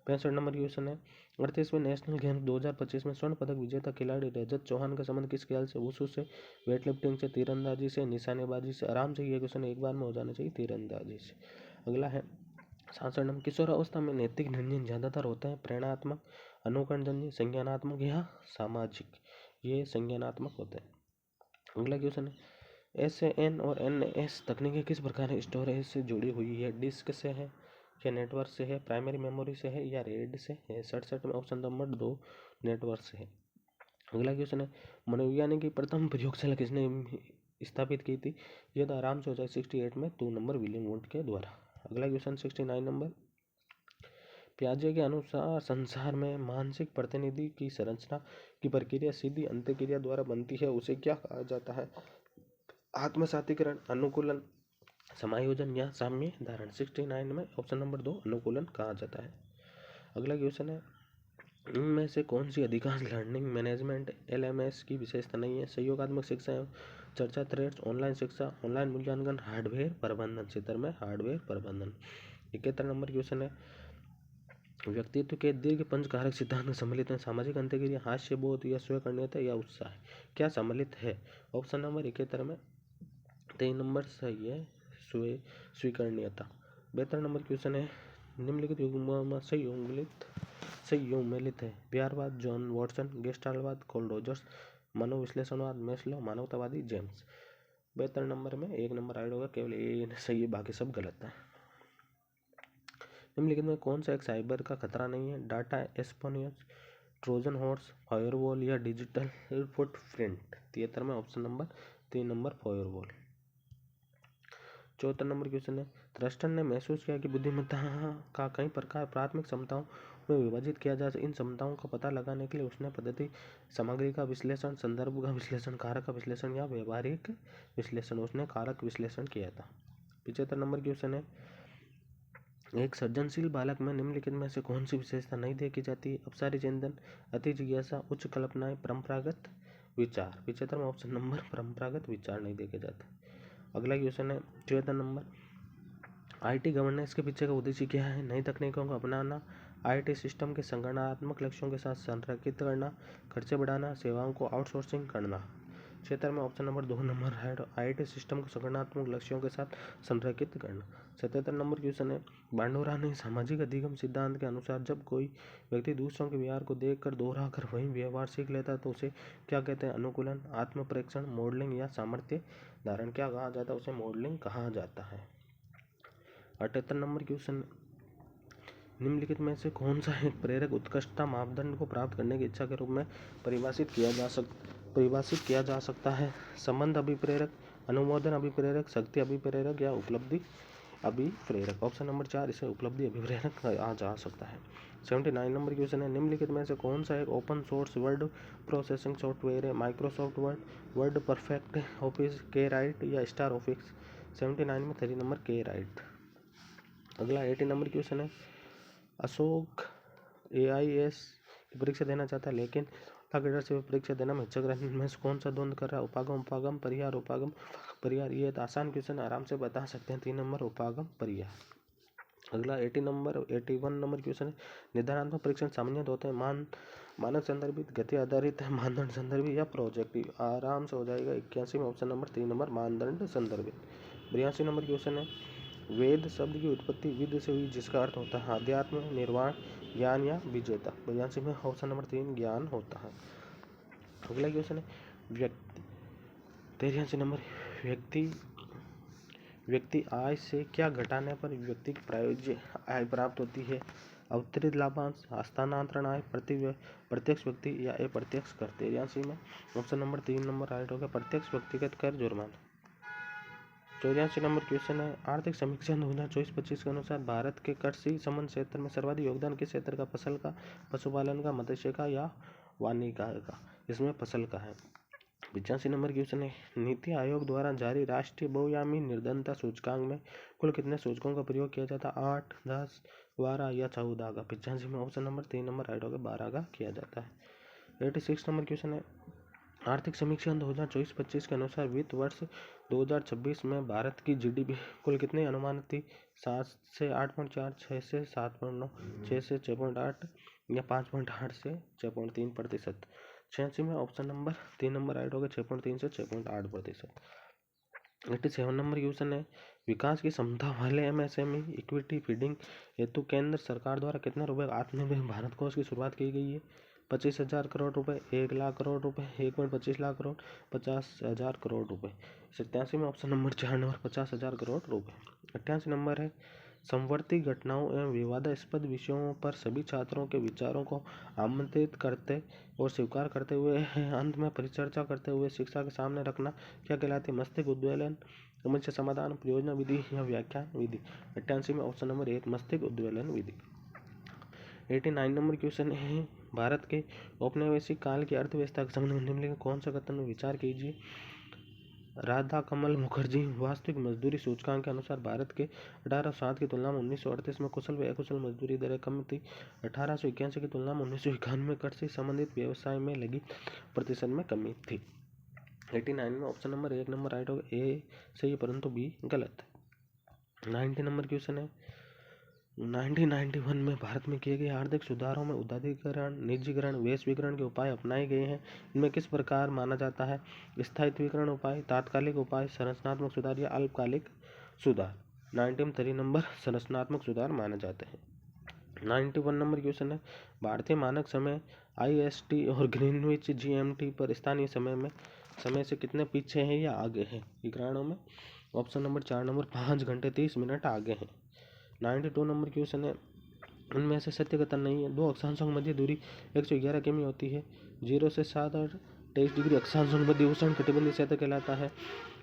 65 नंबर क्वेश्चन है, 38वें नेशनल गेम्स 2025 में स्वर्ण पदक विजेता खिलाड़ी रजत चौहान का संबंध किस खेल से? वुशु से, वेट लिफ्टिंग से, तीरंदाजी से, निशानेबाजी से। आराम से ये क्वेश्चन एक बार में हो जाना चाहिए, तीरंदाजी से। अगला है 66 नंबर, किशोर अवस्था में नैतिक निर्णय ज्यादातर होते हैं प्रेरणात्मक, अनुकरणजन्य, संज्ञानात्मक या सामाजिक? ये संज्ञानात्मक होते हैं। अगला क्वेश्चन है, SAN और NAS तकनीकें किस प्रकार स्टोरेज से जुड़ी हुई है? डिस्क से है या नेटवर्क से है, प्राइमरी मेमोरी से है या रेड से है? 67 में ऑप्शन नंबर 2 नेटवर्क से है। अगला क्वेश्चन है, मनोविज्ञान की प्रथम प्रयोगशाला किसने स्थापित की थी? यह तो आराम से हो जाए 68 में 2 नंबर विलियम वुड के द्वारा। अगला क्वेश्चन 69 नंबर, पियाजे के अनुसार संसार में मानसिक प्रतिनिधि की संरचना की प्रक्रिया सीधी अंतःक्रिया द्वारा बनती है, उसे क्या कहा जाता है? आत्मसातीकरण, अनुकूलन, समायोजन या साम्य धारण। 69 में ऑप्शन नंबर 2 अनुकूलन कहा जाता है। अगला क्वेश्चन है, इनमें से कौन सी अधिकांश लर्निंग मैनेजमेंट LMS की विशेषता नहीं है? सहयोगात्मक शिक्षा एवं चर्चा थ्रेड्स, ऑनलाइन शिक्षा, ऑनलाइन मूल्यांकन, हार्डवेयर प्रबंधन। क्षेत्र में हार्डवेयर प्रबंधन। 71 नंबर क्वेश्चन है, व्यक्तित्व के दीर्घ पंचकारक सिद्धांत में सम्मिलित है सामाजिक अंतःक्रिया, हास्य बोध या स्वकर्णीयता या उत्साह? क्या सम्मिलित है? ऑप्शन नंबर 71 में 3 नंबर सही है, स्वीकरणीयता। 72 नंबर क्वेश्चन है, निम्नलिखित युग्मों में सही सम्मिलित है? प्यारवाद जॉन वॉटसन, गेस्टाल्टवाद कार्ल रोजर्स, मनोविश्लेषणवाद मैस्लो, मानवतावादी जेम्स। 72 नंबर में 1 नंबर राइट होगा, केवल ए सही है, बाकी सब गलत है। निम्नलिखित में कौन सा एक साइबर का खतरा नहीं है? Data espionage, Trojan horse, firewall या डिजिटल फुटप्रिंट। 73 में option number 3 number firewall. 74 number question है, थ्रस्टन ने महसूस किया कि बुद्धिमत्ता का कई प्रकार प्राथमिक क्षमताओं में विभाजित किया जा सकता। इन क्षमताओं का पता लगाने के लिए उसने पद्धति सामग्री का विश्लेषण, संदर्भ का विश्लेषण, कारक का विश्लेषण या व्यवहारिक विश्लेषण, उसने कारक विश्लेषण किया था। 75 नंबर क्वेश्चन है, एक सृजनशील बालक में निम्नलिखित में से कौन सी विशेषता नहीं देखी जाती? अपसारी चिंतन, अति जिज्ञासा, उच्च कल्पनाएं, परंपरागत विचार। 75 में ऑप्शन नंबर परंपरागत विचार नहीं देखे जाते। अगला क्वेश्चन है 74 नंबर, IT गवर्नेंस के पीछे का उद्देश्य क्या है? नई तकनीकों को अपनाना, IT सिस्टम के संगठनात्मक लक्ष्यों के साथ संरेखित करना, खर्चे बढ़ाना, सेवाओं को आउटसोर्सिंग करना। 76 में ऑप्शन नंबर 2 नंबर है, IT सिस्टम को संगठनात्मक लक्ष्यों के साथ संरेखित करना। 77 नंबर क्वेश्चन है, बांडोरा ने सामाजिक अधिगम सिद्धांत के अनुसार जब कोई व्यक्ति दूसरों के व्यवहार को देखकर दोहरा कर वही व्यवहार सीख लेता है तो उसे क्या कहते हैं? अनुकूलन, आत्म परीक्षण, मॉडलिंग या सामर्थ्य धारण। क्या कहा जाता है? उसे मॉडलिंग कहा जाता है। 78 नंबर क्वेश्चन, निम्नलिखित में से कौन सा एक प्रेरक उत्कृष्टता मापदंड को प्राप्त करने की इच्छा के रूप में परिभाषित किया जा सकता है? संबंध अभिप्रेरक, अनुमोदन अभिप्रेरक, शक्ति अभिप्रेरक या उपलब्धि अभिप्रेरक। ऑप्शन नंबर 4 इसे उपलब्धि अभिप्रेरक कहा जा सकता है। 79 नंबर क्वेश्चन है, निम्नलिखित में से कौन सा एक open source word processing software है? Microsoft Word, WordPerfect, office, KWrite या स्टार ऑफिस। 79 में 3 नंबर के राइट। अगला 80 नंबर क्वेश्चन है, अशोक AIS की परीक्षा देना चाहता है लेकिन कैडर से परीक्षा देना में हिचक रहा है, इनमें से कौन सा द्वंद्व कर रहा है? उपागम उपागम परिहार, उपागम परिहार। ये तो आसान क्वेश्चन आराम से बता सकते हैं, 3 नंबर उपागम परिहार। अगला 81 नंबर क्वेश्चन है, निर्धारणात्मक परीक्षण सामान्य होते हैं मानक संदर्भित, गति आधारित, मानदंड संदर्भित या प्रोजेक्टिव। आराम से हो जाएगा। 81 में ऑप्शन नंबर 3 नंबर मानदंड संदर्भित। 82 नंबर क्वेश्चन है, वेद शब्द की उत्पत्ति विद से हुई जिसका अर्थ होता है अध्यात्म, निर्वाण, ज्ञान या विजेता। 82 में ऑप्शन नंबर 3 ज्ञान होता है। अगला क्वेश्चन है, 83 नंबर, व्यक्ति आय से क्या घटाने पर व्यक्ति की प्रायोज्य आय प्राप्त होती है? अवतरित लाभांश, हस्तांतरण आय, प्रत्यक्ष व्यक्ति या अप्रत्यक्ष कर। 83 में ऑप्शन नंबर 3 नंबर राइट होगा, प्रत्यक्ष व्यक्तिगत कर जुर्माना। 84 नंबर क्वेश्चन है, आर्थिक समीक्षा 2024-25 के अनुसार भारत के कृषि संबंध क्षेत्र में सर्वाधिक योगदान किस क्षेत्र का? फसल का, पशुपालन का, मत्स्य का या वानिकी का? इसमें फसल का है। 85 नंबर क्वेश्चन है, नीति आयोग द्वारा जारी राष्ट्रीय बहुआयामी निर्धनता सूचकांक में कुल कितने सूचकों का प्रयोग किया जाता है? 8, 10, 12 या 14 का। 85 में ऑप्शन नंबर 3 नंबर राइट होगा, 12 का किया जाता है। 86 नंबर क्वेश्चन है, आर्थिक समीक्षा 2024-25 के अनुसार वित्त वर्ष 2026 में भारत की GDP कुल कितने अनुमानित थी? 7 से 8.4, 6 से 7.9, 6 से 6.8 या 5.8 से 6.3%। 86 में ऑप्शन नंबर 3 नंबर राइट होगा, 6.3 से 6.8%। 87 नंबर क्वेश्चन है, विकास की क्षमता वाले MSME इक्विटी फीडिंग हेतु केंद्र सरकार द्वारा कितने रुपए आत्मनिर्भर भारत कोष की शुरुआत की गई है? 25,000 करोड़ रुपए, 1,00,000 करोड़ रुपए, 1.25 लाख करोड़, 50,000 करोड़ रुपए। 87 में ऑप्शन नंबर 4 नंबर 50,000 करोड़ रुपए। 88 नंबर है समवर्ती घटनाओं एवं विवादास्पद विषयों पर सभी छात्रों के विचारों को आमंत्रित करते और स्वीकार करते हुए अंत में परिचर्चा करते हुए शिक्षा के सामने रखना क्या कहलाती है? मस्तिष्क उद्वेलन, समस्या समाधान, परियोजना विधि या व्याख्यान विधि। 88 में ऑप्शन नंबर 1 मस्तिष्क उद्वेलन विधि। 89 नंबर क्वेश्चन है भारत के औपनिवेशिक काल की अर्थव्यवस्था के संबंध में निम्नलिखित कौन सा कथन विचार कीजिए? राधाकमल मुखर्जी वास्तविक मजदूरी सूचकांक के अनुसार भारत के 1807 की तुलना में 1938 में कुशल व अकुशल मजदूरी दरें कम थी। 1881 की तुलना में 1991 में कृषि से संबंधित व्यवसाय में लगी प्रतिशत में कमी थी। 89 में ऑप्शन नंबर 1 नंबर राइट होगा, ए सही है परंतु बी गलत है। 90 नंबर क्वेश्चन है 1991 में भारत में किए गए आर्थिक सुधारों में उदारीकरण, निजीकरण, वैश्वीकरण के उपाय अपनाए गए हैं। इनमें किस प्रकार माना जाता है? स्थायित्वीकरण उपाय, तात्कालिक उपाय, संरचनात्मक सुधार या अल्पकालिक सुधार। 93 नंबर संरचनात्मक सुधार माने जाते हैं। 91 नंबर क्वेश्चन है भारतीय मानक समय IST और ग्रीनविच GMT पर स्थानीय समय से कितने पीछे हैं या आगे हैं? विकरणों में ऑप्शन नंबर 4 नंबर 5 घंटे 30 मिनट आगे हैं। 92 नंबर क्वेश्चन है उनमें से सत्य कथन नहीं है। दो अक्षांशों की मध्य दूरी 111 किमी होती है। 0 से 7 और 23 डिग्री अक्षांशों के मध्य उष्ण कटिबंधीय क्षेत्र कहलाता है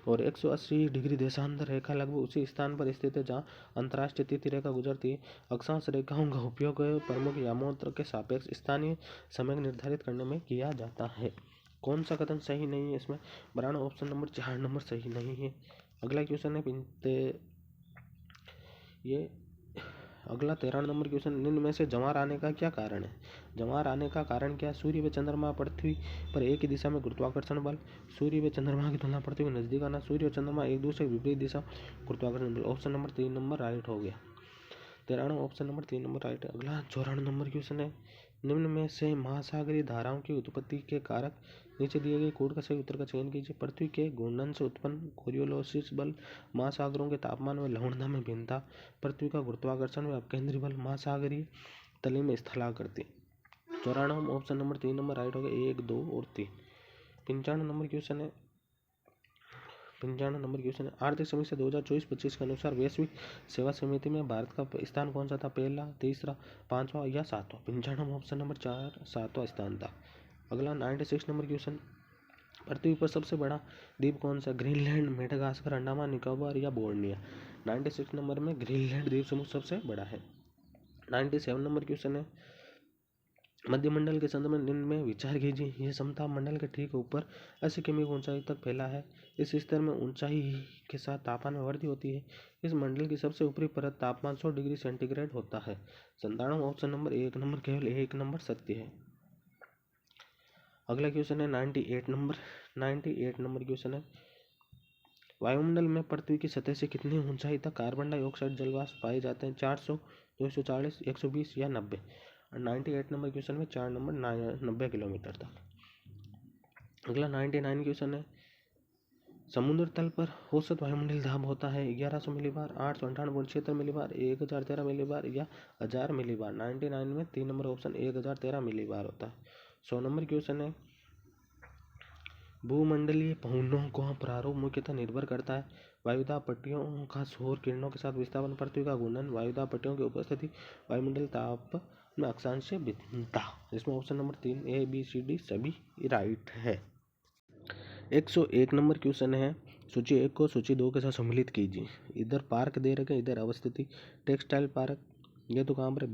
और 180 डिग्री देशांतर रेखा लगभग उसी स्थान पर स्थित है जहाँ अंतर्राष्ट्रीय तिथि रेखा गुजरती है। अक्षांश रेखाओं का उपयोग प्रमुख यामों के सापेक्ष स्थानीय समय निर्धारित करने में किया जाता है। कौन सा कथन सही नहीं है इसमें? बराबर ऑप्शन नंबर 4 नंबर सही नहीं है। अगला क्वेश्चन है ये अगला 13 नंबर क्वेश्चन निम्न में से जवार आने का क्या कारण है? जवार आने का कारण क्या? सूर्य व चंद्रमा पृथ्वी पर एक ही दिशा में गुरुत्वाकर्षण बल, सूर्य व चंद्रमा की तुलना पृथ्वी के नजदीक आना, सूर्य और चंद्रमा एक दूसरे के विपरीत दिशा गुरुत्वाकर्षण बल। ऑप्शन नंबर 3 नंबर राइट हो गया। 13 ऑप्शन नंबर 3 नंबर राइट है। अगला 94 नंबर क्वेश्चन है निम्न में से महासागरीय धाराओं की उत्पत्ति के कारक नीचे दिए गए कोड का सही उत्तर का चयन कीजिए। पृथ्वी के घूर्णन से उत्पन्न कोरियोलिस बल, महासागरों के तापमान व लवणता में भिन्नता, पृथ्वी का गुरुत्वाकर्षण व अपकेंद्री बल, महासागरीय तले में स्थलाकृति। 94 ऑप्शन नंबर 3 नंबर राइट हो गया, 1, 2 और 3। 95 नंबर क्वेश्चन है 95 नंबर क्वेश्चन है आर्थिक समीक्षा 2024-25 के अनुसार वैश्विक सेवा समिति में भारत का स्थान कौन सा था? पहला, तीसरा, पांचवा या सातवां? 95 ऑप्शन नंबर 4 सातवां स्थान था। अगला 96 नंबर क्वेश्चन पृथ्वी पर सबसे बड़ा द्वीप कौन सा? ग्रीनलैंड, मेडागास्कर, अंडमान निकोबार या बोर्निया? 96 नंबर में ग्रीनलैंड द्वीप समूह सबसे बड़ा है। 97 नंबर क्वेश्चन है मध्यमंडल के संदर्भ में निम्न में विचार कीजिए। यह समताप मंडल के ठीक ऊपर 80 किमी की ऊंचाई तक फैला है। इस स्तर में ऊंचाई के साथ तापमान में वृद्धि होती है। इस मंडल की सबसे ऊपरी परत तापमान 100 डिग्री सेंटीग्रेड होता है। 97 ऑप्शन नंबर 1 नंबर केवल 1 नंबर सत्य है। अगला क्वेश्चन है 98 नंबर क्वेश्चन है वायुमंडल में पृथ्वी की सतह से कितनी ऊंचाई तक कार्बन डाइऑक्साइड जलवाष्प पाए जाते हैं? 400, 240, 120 या 90? 98 नंबर क्वेश्चन में 4 नंबर 90 किलोमीटर तक। अगला 99 क्वेश्चन है समुद्र तल पर औसत वायुमंडलीय दाब होता है 1100 मिलीबार, 898.76 मिलीबार, 1013 मिलीबार या 1000 मिलीबार? 99 में 3 नंबर ऑप्शन 1013 मिलीबार होता है। 100 नंबर क्वेश्चन है भूमंडलीय पवनों का प्रारूप मुख्यतः निर्भर करता है वायुदाब पट्टियों का सौर किरणों के साथ विस्थापन, पृथ्वी का घूर्णन, वायुदाब पट्टियों की उपस्थिति, वायुमंडल ताप में अक्षांशीय भिन्नता। इसमें option number 3 A, B, C, D सभी राइट है। 101 नंबर क्वेश्चन है सूची 1 को सूची 2 के साथ सम्मिलित कीजिए। इधर पार्क दे रखे, इधर अवस्थिति, टेक्सटाइल पार्क, ये तो कहाँ पर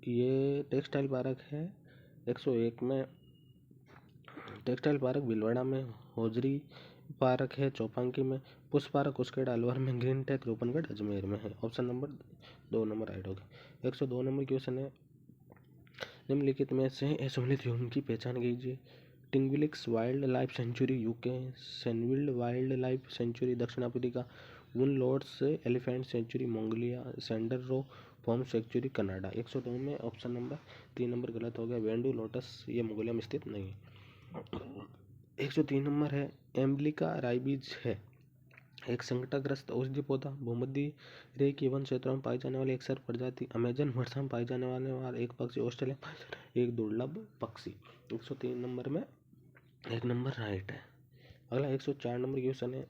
ये टेक्सटाइल पार्क है 101 में। टेक्सटाइल पार्क भीलवाड़ा में, होजरी पार्क है चौपांकी में, पुष्प पार्क उसखेड़ा अलवर में, ग्रीन टेक रूपनगढ़ अजमेर में है। ऑप्शन नंबर 2 नंबर राइट होगा। 102 नंबर क्वेश्चन है निम्नलिखित में से असम्मिलित यौगिक की पहचान कीजिए। टिंगविलिक्स वाइल्ड लाइफ सेंचुरी यूके, सेनविल्ड वाइल्ड लाइफ सेंचुरी दक्षिण अफ्रीका, वुन लॉर्ड्स एलिफेंट सेंचुरी मंगोलिया, सेंडर रो फॉर्म सेंचुरी कनाडा। 102 में ऑप्शन नंबर 3 नंबर गलत हो गया, वेंडू लोटस ये मंगोलिया में स्थित नहीं है। 103 नंबर है एम्बलिका राइबीज है एक संकटग्रस्त औषधि पौधा भूमध्य रेखा के वन क्षेत्रों में पाई जाने वाली एक सर्प प्रजाति, अमेजन वर्षा में पाई जाने वाले एक पक्षी, ऑस्ट्रेलिया में पाई जाने वाली एक दुर्लभ पक्षी। 103 नंबर में 1 नंबर राइट है। अगला 104 नंबर क्वेश्चन है,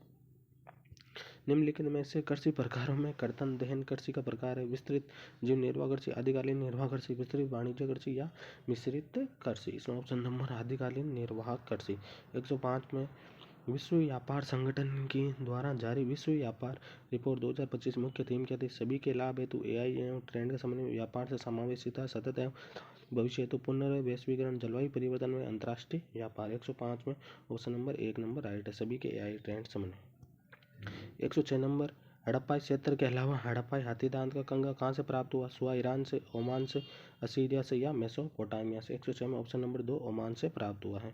निम्नलिखित में से कृषि प्रकारों में कर्तन दहन कृषि का प्रकार है। विस्तृत जीव निर्वाह कृषि, आदिकालीन निर्वाह कृषि, विस्तृत वाणिज्य कृषि या मिश्रित कृषि। इसमें ऑप्शन नंबर आदिकालीन निर्वाह कृषि। 105 में विश्व व्यापार संगठन के द्वारा जारी विश्व व्यापार रिपोर्ट 2025 मुख्य थीम क्या थी? सभी के लाभ हेतु एआई एवं ट्रेंड का समन्वय, व्यापार से समावेशिता, सतत एवं भविष्य हेतु पुनर्वैश्वीकरण, जलवायु परिवर्तन में अंतर्राष्ट्रीय व्यापार। 105 में ऑप्शन नंबर 1 नंबर राइट है, सभी के एआई ट्रेंड समन्वय। 106 नंबर, हड़प्पा क्षेत्र के अलावा हड़प्पा हाथी दांत का कंगा कहाँ से प्राप्त हुआ? सुआ, ईरान से, ओमान से, असीरिया से या मेसोपोटामिया से। 106 में ऑप्शन नंबर 2 ओमान से प्राप्त हुआ है।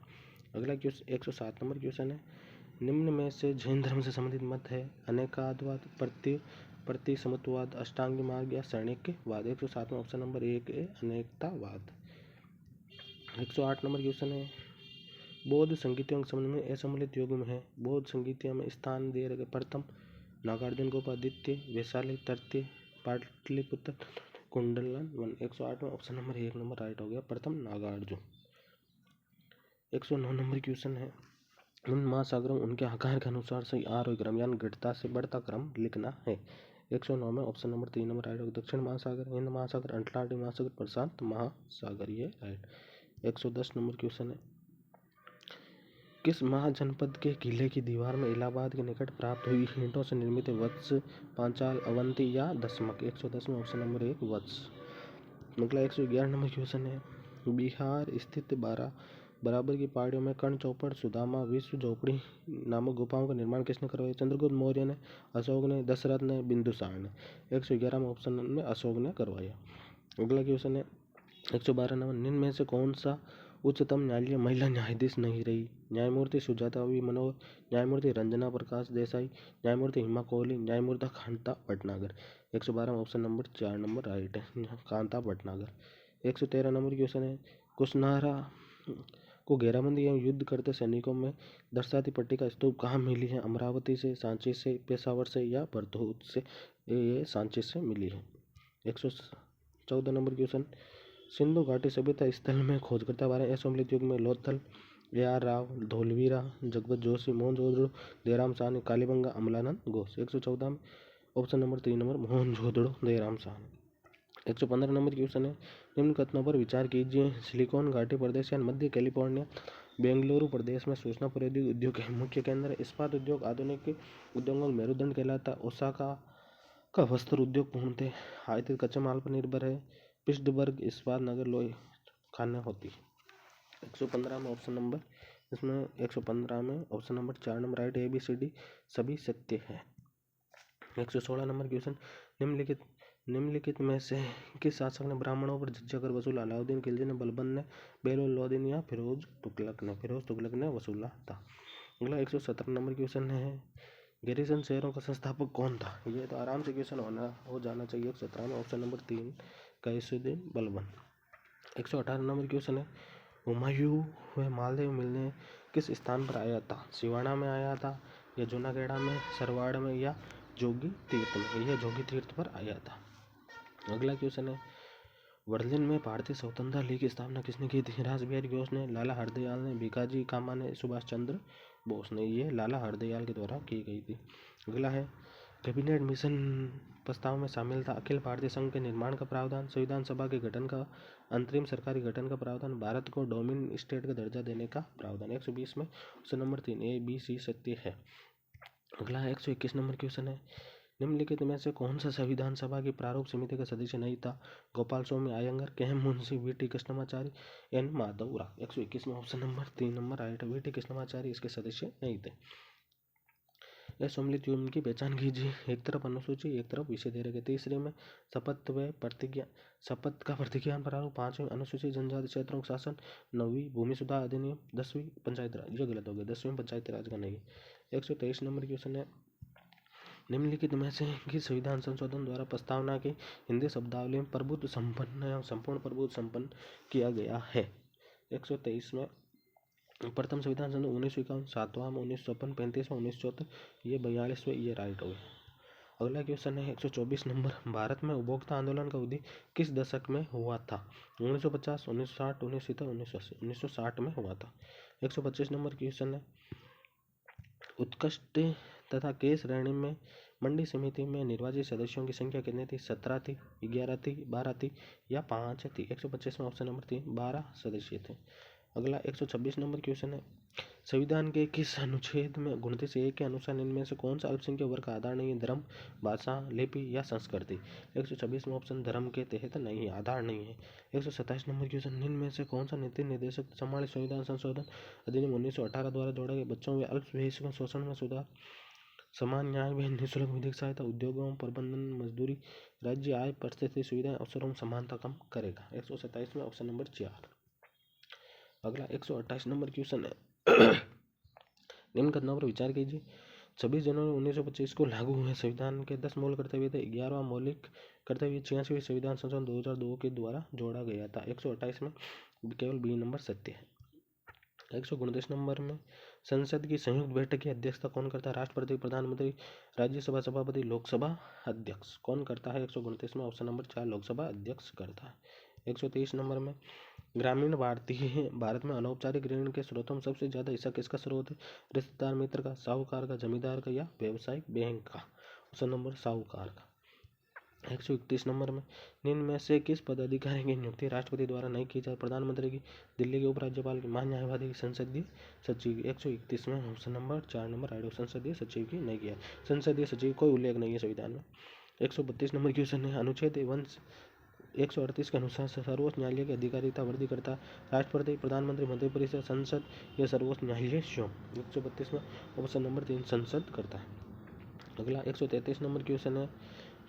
अगला क्वेश्चन 107 नंबर क्वेश्चन है, निम्न में से जैन धर्म से संबंधित मत है? अनेकाद्वाद, प्रतिसमत्ववाद, अष्टांगी मार्ग या शरणिकवाद। 107 में ऑप्शन नंबर 1 है अनेकतावाद। 108 नंबर क्वेश्चन है, बौद्ध संगीतियों के संबंध में असम्मिलित युग में है। बौद्ध संगीतियों में स्थान दिए गए प्रथम नागार्जुन, गोपादित्य, वैशाली, तृतीय पाटलिपुत्र, कुंडलवन। 108 में ऑप्शन नंबर 1 नंबर राइट हो गया, प्रथम नागार्जुन। 109 नंबर क्वेश्चन है, उन महासागरों उनके आकार के अनुसार सही आरोही क्रम यानी घटता से बढ़ता क्रम लिखना है। 109 में ऑप्शन नंबर 3 नंबर राइट होगा, दक्षिण महासागर, हिंद महासागर, अटलांटिक महासागर, प्रशांत महासागर, ये राइट। 110 नंबर क्वेश्चन है, किस महाजनपद के किले की दीवार में इलाहाबाद के निकट प्राप्त हुई ईंटों से निर्मित वत्स, पांचाल, अवंती या दशमक। 110 में ऑप्शन नंबर 1 वत्स। अगला 111 नंबर क्वेश्चन है, बिहार स्थित बराबर की पहाड़ियों में कर्ण चौपड़, सुदामा, विश्व झोपड़ी नामक गुफाओं का निर्माण किसने करवाया? चंद्रगुप्त मौर्य ने, अशोक ने, दशरथ ने, बिंदुसार ने। 111 में ऑप्शन में अशोक ने करवाया। अगला क्वेश्चन है 112 नंबर, निम्न में से कौन सा उच्चतम न्यायालय महिला न्यायाधीश नहीं रही? न्यायमूर्ति सुजाता वी मनोहर, न्यायमूर्ति रंजना प्रकाश देसाई, न्यायमूर्ति हिमा कोहली, न्यायमूर्ति कांता भटनागर। 112 में ऑप्शन नंबर 4 नंबर राइट है, कांता भटनागर। 113 नंबर क्वेश्चन है, कुशनारा को घेराबंदी एवं युद्ध करते सैनिकों में दर्शाती पट्टिका स्तूप कहाँ मिली है? अमरावती से, सांची से, पेशावर से या भरतूत से। ये सांची से मिली है। 114 नंबर क्वेश्चन, सिंधु घाटी सभ्यता स्थल में खोजकर्ता बारे असम्मिलित युग में लोथल, AR राव, धोलवीरा, जगपत जोशी, मोहनजोदड़ो, दयाराम साहनी, कालीबंगा, अमलानंद घोष। 114 में option number 3 number Mohenjodaro, Dayaram Sahni. 115 number question है, निम्न कथनों पर विचार कीजिए। सिलिकॉन घाटी प्रदेश या मध्य कैलिफोर्निया, बेंगलुरु प्रदेश में सूचना प्रौद्योगिकी उद्योग के मुख्य केंद्र, इस्पात उद्योग आधुनिक उद्योगों में मेरुदंड कहलाता, ओसाका का वस्त्र उद्योग पूर्णतः आयातित कच्चे माल पर निर्भर है, पिट्सबर्ग इस्पात नगर लोहे खाने होती है। 115 में ऑप्शन नंबर, इसमें 115 में option number 4 number right, ABCD सभी सत्य है। 116 नंबर क्वेश्चन, निम्नलिखित में से किस शासक ने ब्राह्मणों पर जजिया कर वसूला? अलाउद्दीन खिलजी ने, बलबन ने, बेहलोद्दीन या फिरोज तुगलक ने वसूला था। अगला 117 नंबर क्वेश्चन है, गैरिसन शहरों का संस्थापक कौन था? ये तो आराम से क्वेश्चन हो जाना चाहिए। 117 में option number 3 Ghiyasuddin Balban. 118 number question है, हुमायूं व मालदेव मिलने किस स्थान पर आया था? सिवाना में आया था या जूनागढ़ में, सरवाड़ में या जोगी तीर्थ में? यह जोगी तीर्थ पर आया था। अगला क्वेश्चन है, बर्लिन में भारतीय स्वतंत्रता लीग की स्थापना किसने की थी? रासबिहारी घोष ने, लाला हरदयाल ने, भिकाजी कामा ने, सुभाष चंद्र बोस ने। ये लाला हरदयाल के द्वारा की गई थी। अगला है, कैबिनेट मिशन प्रस्ताव में शामिल था अखिल भारतीय संघ के निर्माण का प्रावधान, संविधान सभा के गठन का, अंतरिम सरकारी गठन का प्रावधान, भारत को डोमिनियन स्टेट का दर्जा देने का प्रावधान। 120 में ऑप्शन नंबर 3 ABC सत्य है। अगला 121 नंबर क्वेश्चन है, निम्नलिखित में से कौन सा संविधान सभा की प्रारूप समिति का सदस्य नहीं था? Gopal Swami Iyengar, KM Munshi, VT Krishnamachari, N Madhav Rao. 121 में option number 3 number right, VT Krishnamachari इसके सदस्य नहीं थे। यह सम्मिलित युग की पहचान कीजिए। एक तरफ अनुसूची, एक तरफ विषय दे रखे। तीसरे में शपथ व प्रतिज्ञा, शपथ का प्रतिज्ञान प्रारूप। 5वीं अनुसूचित जनजाति क्षेत्रों का शासन। 9वीं भूमि सुधार अधिनियम। 10वीं पंचायत राज, ये गलत हो गया, 10वीं पंचायती राज का नहीं है। 123 नंबर क्वेश्चन है, निम्नलिखित में से किस संविधान संशोधन द्वारा प्रस्तावना की हिंदी शब्दावली में प्रभुत्व संपन्न या संपूर्ण प्रभुत्व संपन्न किया गया है? 123 में प्रथम संविधान संशोधन 1951, 7वां में 1956, 35वां 1974, ये 42वें, ये राइट हो गया। अगला क्वेश्चन है 124 नंबर, भारत में उपभोक्ता आंदोलन का उदय किस दशक में हुआ था? 1950, 1960, 1970, 1980। 1960 में हुआ था। 125 नंबर क्वेश्चन है, उत्कृष्ट तथा के श्रेणी में मंडी समिति में निर्वाचित सदस्यों की संख्या कितनी थी? 17 थी, 11 थी, 12 थी या 5 थी? 125 में ऑप्शन नंबर 3 12 सदस्य थे। अगला 126 नंबर क्वेश्चन है, संविधान के किस अनुच्छेद में 29(1) के अनुसार इनमें से कौन सा अल्पसंख्यक वर्ग का आधार नहीं है? धर्म, भाषा, लिपि या संस्कृति? 126 में ऑप्शन धर्म के तहत नहीं है, आधार नहीं है। 127 नंबर क्वेश्चन, इनमें से कौन सा नीति निर्देशक 44 संविधान संशोधन अधिनियम 1918 द्वारा जोड़ा गया? बच्चों व अल्पवयस्कों शोषण में सुधार, समान न्याय व निःशुल्क विधिक सहायता, उद्योगों प्रबंधन, मजदूरी, राज्य आय, परिस्थिति सुविधाएं, अवसरों में समानता कम करेगा। 127 में ऑप्शन नंबर 4। अगला 128 नंबर क्वेश्चन है, निम्न घटनाओं पर विचार कीजिए। 26 जनवरी 1925 को लागू हुए संविधान के 10 मूल कर्तव्य थे। 11वां मौलिक कर्तव्य 86वें संविधान संशोधन 2002 के द्वारा जोड़ा गया था। 128 में केवल बी नंबर सत्य है। 129 नंबर में, संसद की संयुक्त बैठक की अध्यक्षता कौन करता है? राष्ट्रपति, प्रधानमंत्री, राज्यसभा सभापति, लोकसभा अध्यक्ष। कौन करता है? 129 में ऑप्शन नंबर 4 लोकसभा अध्यक्ष करता है। 123 नंबर में, ग्रामीण भारत में अनौपचारिक ऋण के स्रोतों में सबसे ज्यादा हिस्सा किसका स्रोत है? रिश्तेदार, मित्र का, साहूकार का, जमींदार का या व्यवसायिक बैंक का? ऑप्शन नंबर साहूकार का। 131 नंबर में, निम्न में से किस पदाधिकारी की नियुक्ति राष्ट्रपति द्वारा नहीं की जाए? प्रधानमंत्री की, दिल्ली के उपराज्यपाल की, महान्यायवादी की, संसदीय सचिव की? 131 में ऑप्शन नंबर 4 नंबर राइट, संसदीय सचिव की नहीं किया। संसदीय सचिव कोई उल्लेख नहीं है संविधान में। 132 नंबर क्वेश्चन है, अनुच्छेद 138 के अनुसार सर्वोच्च न्यायालय की अधिकारिता वर्दी करता राष्ट्रपति, प्रधानमंत्री, मंत्रिपरिषद, संसद या सर्वोच्च न्यायालय स्वयं? 132 में ऑप्शन नंबर 3 संसद करता है। अगला 133 नंबर क्वेश्चन है,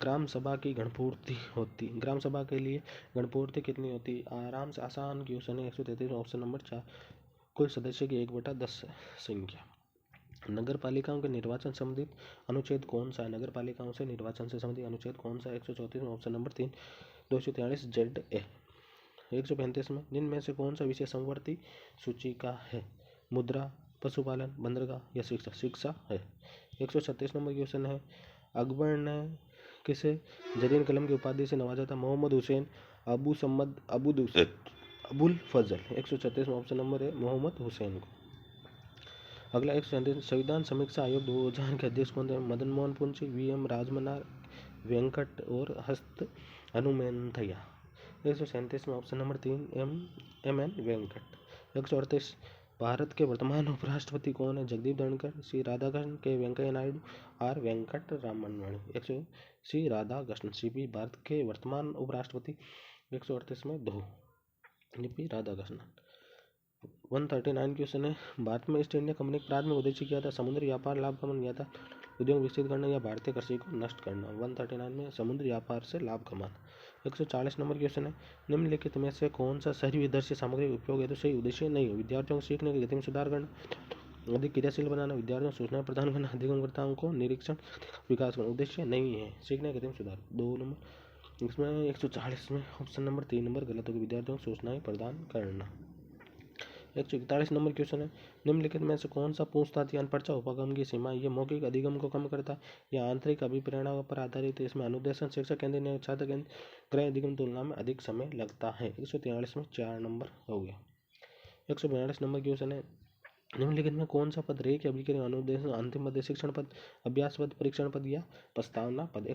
ग्राम सभा की गणपूर्ति होती, ग्राम सभा के लिए गणपूर्ति कितनी होती? आराम से आसान क्वेश्चन है। 133 में ऑप्शन नंबर 4 कुल सदस्य की 1/10 संख्या। नगर पालिकाओं के निर्वाचन संबंधित अनुच्छेद कौन सा है? नगर पालिकाओं से निर्वाचन से संबंधित अनुच्छेद कौन सा है? 134 में ऑप्शन नंबर 3 243 ZA। 135 में, निम्न में से कौन सा विषय समवर्ती सूची का है? मुद्रा, पशुपालन, बंदरगाह या शिक्षा? शिक्षा है। 136 नंबर क्वेश्चन है, अकबर ने किसे जरीन कलम की उपाधि से नवाजा था? मोहम्मद हुसैन, अबू सम्मद, अबुल फजल? 136 में ऑप्शन नंबर है मोहम्मद हुसैन को। अगला 137, संविधान समीक्षा आयोग 2000 के अध्यक्ष कौन थे? मदन मोहन पुंची, VM राजमनार, वेंकट और हस्त हनुमंथैया? 137 में option number 3 MN Venkat. 138, Bharat के वर्तमान उपराष्ट्रपति कौन है? Jagdeep Dhankhar, C Radhakrishnan, K Venkaiah Naidu, R Venkat Raman. C Radhakrishnan, CP Bharat के वर्तमान उपराष्ट्रपति। 138 में 2 CP राधाकृष्णन। 139 क्वेश्चन है, भारत में ईस्ट इंडिया कंपनी का प्राथमिक उद्देश्य क्या था? समुद्री व्यापार लाभ कमाना या था उद्योग विकसित करना या भारतीय कृषि को नष्ट करना? 139 में समुद्री व्यापार से लाभ कमाना। 140 नंबर क्वेश्चन है, निम्नलिखित में से कौन सा शहरी दृश्य सामग्री का उपयोग है तो सही उद्देश्य नहीं है? विद्यार्थियों को सीखने की गति में सुधार करना, अधिक क्रियाशील बनाना, विद्यार्थियों को सूचना प्रदान करना, अधिगमकर्ताओं को निरीक्षण विकास करना? उद्देश्य नहीं है, सीखने की गति में सुधार। 2 नंबर इसमें 140 में ऑप्शन नंबर 3 नंबर गलत होगी, विद्यार्थियों को सूचनाएं प्रदान करना। 141 नंबर क्वेश्चन है, निम्नलिखित में से कौन सा पूछताछ या अनपढ़ता उपगम की सीमा? ये मौखिक अधिगम को कम करता है या आंतरिक अभिप्रेरणा पर आधारित है? इसमें अनुदेशन, शिक्षक केंद्र, छात्र केंद्र, गृह अधिगम तुलना में अधिक समय लगता है। 143 में 4 नंबर हो गया। 142 नंबर क्वेश्चन है, निम्नलिखित में कौन सा पद रेख अभिक्रिया, अनुदेशन, अंतिम पद, शिक्षण पद, अभ्यास पद, परीक्षण पद या प्रस्तावना पद?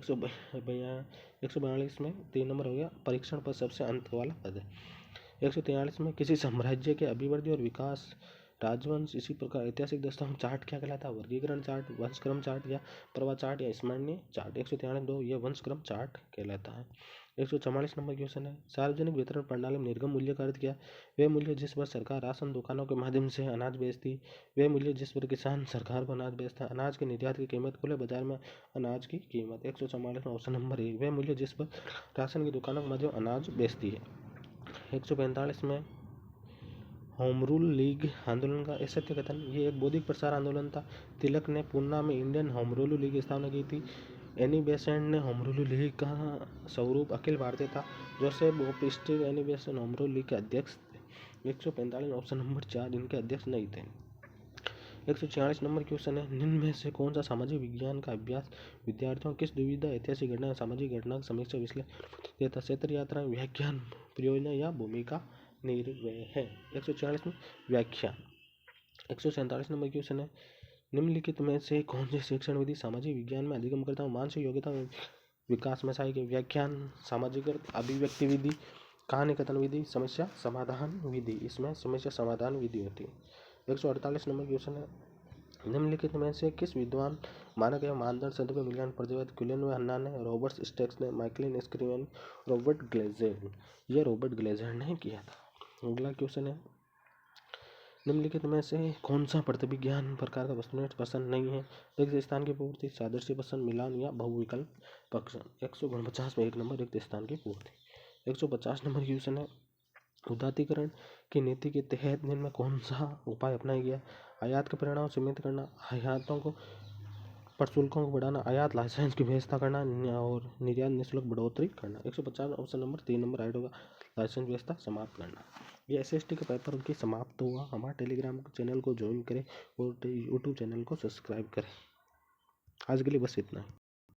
142 में 3 नंबर हो गया, परीक्षण पद सबसे अंत वाला पद है। 143 में, किसी साम्राज्य के अभिवृद्धि और विकास, राजवंश, इसी प्रकार ऐतिहासिक दस्तावेज चार्ट क्या कहलाता है? वर्गीकरण चार्ट, वंशक्रम चार्ट या प्रवाह चार्ट या स्मरणीय चार्ट? 143 2 यह वंशक्रम चार्ट कहलाता है। 144 नंबर क्वेश्चन है, सार्वजनिक वितरण प्रणाली में निर्गम मूल्य का अर्थ क्या? वे मूल्य जिस पर सरकार राशन दुकानों के माध्यम से अनाज बेचती, वे मूल्य जिस पर किसान सरकार को अनाज बेचता है, अनाज के निर्यात की कीमत, खुले बाजार में अनाज की कीमत। 144 में ऑप्शन नंबर 1 वे मूल्य जिस पर राशन की दुकानों के माध्यम अनाज बेचती है। 145 में, होम रूल लीग आंदोलन का सत्य कथन, ये एक बौद्धिक प्रसार आंदोलन था। तिलक ने पूना में इंडियन होम रूल लीग की स्थापना की थी। एनी बेसेंट ने होम रूल लीग का स्वरूप अखिल भारतीय था। Joseph Baptista Annie Besant home rule league के अध्यक्ष थे। 145 ऑप्शन नंबर 4 इनके अध्यक्ष नहीं थे। 146 नंबर क्वेश्चन है, निम्न में से कौन सा सामाजिक विज्ञान का अभ्यास विद्यार्थियों किस दुविधा ऐतिहासिक घटना सामाजिक घटना की समीक्षा विश्लेषण तथा क्षेत्र यात्रा व्याख्यान प्रयोजन या भूमिका निर्वय है। 146 में व्याख्यान। 147 नंबर क्वेश्चन है, निम्नलिखित में से कौन सी शिक्षण विधि सामाजिक विज्ञान में अधिगम करता है मानसिक योग्यता विकास में सहायक है। व्याख्यान, सामाजिक अभिव्यक्ति विधि, कहानी कथन विधि, समस्या समाधान विधि। इसमें समस्या समाधान विधि होती है। 148 नंबर क्वेश्चन है, निम्नलिखित में से किस विद्वान मानक एवं मानदंड शब्द पर मूल्यांकन प्रतिवेद क्यूलिन व हन्ना ने, रॉबर्ट स्टेक्स ने, माइकलिन स्क्रीवन, रॉबर्ट ग्लेजर। यह रॉबर्ट ग्लेजर ने किया था। अगला क्वेश्चन है, निम्नलिखित में से कौन सा प्रतिविज्ञान प्रकार का वस्तुनिष्ठ पसंद नहीं है। रिक्त स्थान की पूर्ति, सादृश्य पसंद, मिलान या बहुविकल्प पसंद। 149 में 1 नंबर रिक्त स्थान की पूर्ति। 150 नंबर क्वेश्चन है, उदात्तीकरण की नीति के तहत निम्न में कौन सा उपाय अपनाया गया। आयात के परिणाम सीमित करना, आयातों को प्रशुल्कों को बढ़ाना, आयात लाइसेंस की व्यवस्था करना और निर्यात निःशुल्क बढ़ोतरी करना। 150 ऑप्शन नंबर 3 नंबर राइट होगा, लाइसेंस व्यवस्था समाप्त करना। ये SST का पेपर उनकी समाप्त हुआ। हमारे टेलीग्राम चैनल को ज्वाइन करें और यूट्यूब चैनल को सब्सक्राइब करें। आज के लिए बस इतना ही।